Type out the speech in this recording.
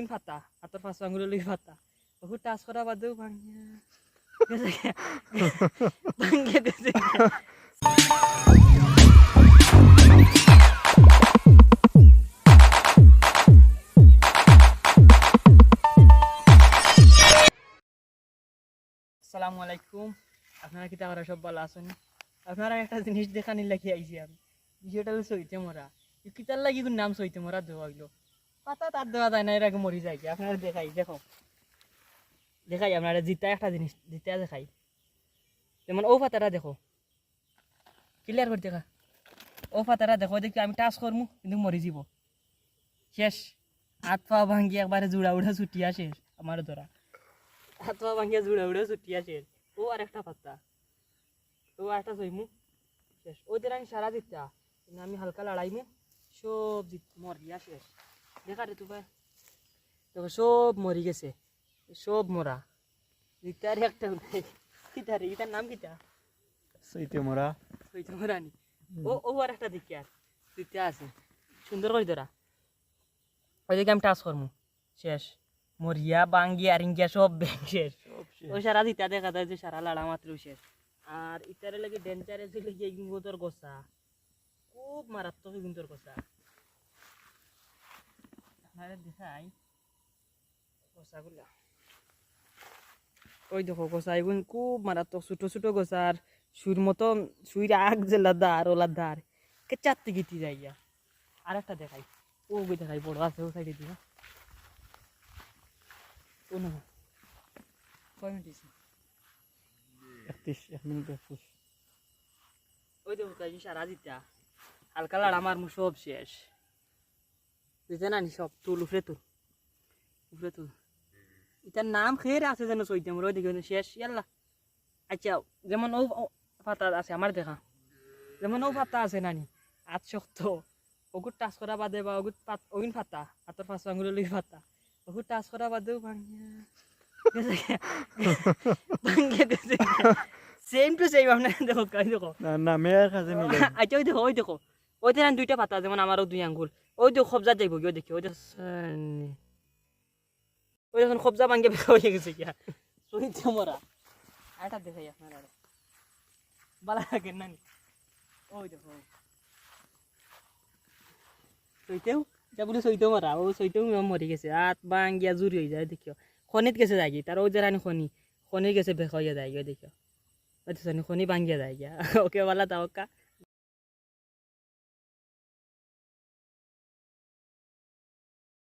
ওইন ফাতা হাতর পাঁচ আঙ্গুল লই ফাতা বহুত টাচ করা বাদেও ভাঙিয়া ভাঙিয়া গেছে আসসালামু আলাইকুম। আপনারা কি তারা সব ভালো আছেন? আপনারা একটা জিনিস দেখানি লাগি আইছি আমি, বিষয়টা হলো সইতে মরা। কিতার লাগি নাম সইতে মরা দেওয়া হইলো, পাতা তার দেওয়া যায় না, এর আগে মরি যায়। আপনারা দেখাই, দেখাই আপনারা জিতা একটা জিনিস জিতা দেখাই। যেমন ও পাতাটা দেখো, ক্লিয়ার করে দেখা। ও পাতাটা দেখো, দেখি আমি টাচ করমু কিন্তু মরি যাব, শেষ। হাত পা ভাঙ্গি একবারে জুড়া উড়া ছুটিয়া শেষ আমার ধরা। হাত পা ভাঙ্গিয়া জুড়া উড়া ছুটিয়া শেষ। ও আর একটা পাতা, ও একটা জইমু শেষ। ওদের আমি সারা দিতা, কিন্তু আমি হালকা লড়াইমু, সব মরিয়া শেষ। দেখা রে তুই দেখো, সব মরি গেছে, সব মরা। জিতার একটা কিতা রে, ইটার নাম কিতা? সইতে মরা। সইতে মরা নি। ও ও আর একটা দেখি আর জিতা আছে, সুন্দর করে ধরা। ওইদিকে আমি টাচ করমু, শেষ। মরিয়া বাঙ্গিয়া রিঙ্গিয়া সব ব্যাং শেষ। ওই সারা দিতা দেখা যায় যে সারা লাড়া মাত্র শেষ। আর ইতারে লাগে ডেঞ্জারে যে লেগে গুন্তর গোসা, খুব মারাত্মক গুন্তর গোসা। আপনারা দেখাই গোসাগুলা, ওই দেখো গোসা এগুন খুব মারাত্মক, ছোট ছোট গোসা। আর সুর মতন, সুইর আগ যে লাদার ও লাদার কে চারতে গিটি যাইয়া। আর একটা দেখাই, ও গই দেখাই, বড় আছে ও সাইডে দিয়া। ও না কয় মিনিট হইছে? 1 মিনিট 31। ওই দেখো তাই সারা দিতা হালকা লাড়া মারমু, সব শেষ। বুঝতে না নি, সব তুল উফরে তুল, উফরে তুল। এটার নাম খেয়ে আছে যেন চৈতে মোর, ওই দিকে শেষ। ইয়াল্লা আচ্ছা, যেমন ও পাতা আছে আমার দেখা, যেমন ও পাতা আছে নানি আজ শক্ত, ওগুর টাচ করা বাদে বা ওগুর ওইন ফাতা হাতর পাঁচ আঙ্গুল লই ফাতা, ওগুর টাচ করা বাদেও ভাঙিয়া ভাঙিয়া গেছে। সেম টু সেম আপনার দেখো, কাই দেখো। না না মেয়ের কাছে মিলে। আচ্ছা ওই দেখো, ওই দেখো, ওই দেখেন দুইটা পাতা, যেমন আমারও দুই আঙ্গুল। ওই দেখো খবজা যাইব কি, ওই দেখি, ওই দেখো, ওই দেখুন খবজা ভাঙিয়া বের হয়ে গেছে কিয়া সহিত মরা। আরেকটা দেখাই আপনারা, বালা থাকেন নানি। ওই দেখো সইতেও যা বলি, সইতেও মরা, ও সইতেও মরি গেছে। হাত ভাঙিয়া জুরি হয়ে যায় দেখিও। খনিত গেছে যাই তার, ওই যে রানি খনি গেছে বেক হইয়া যায় দেখিও। ওই খনি ভাঙিয়া যায় গিয়া। ওকে বালা তাওকা।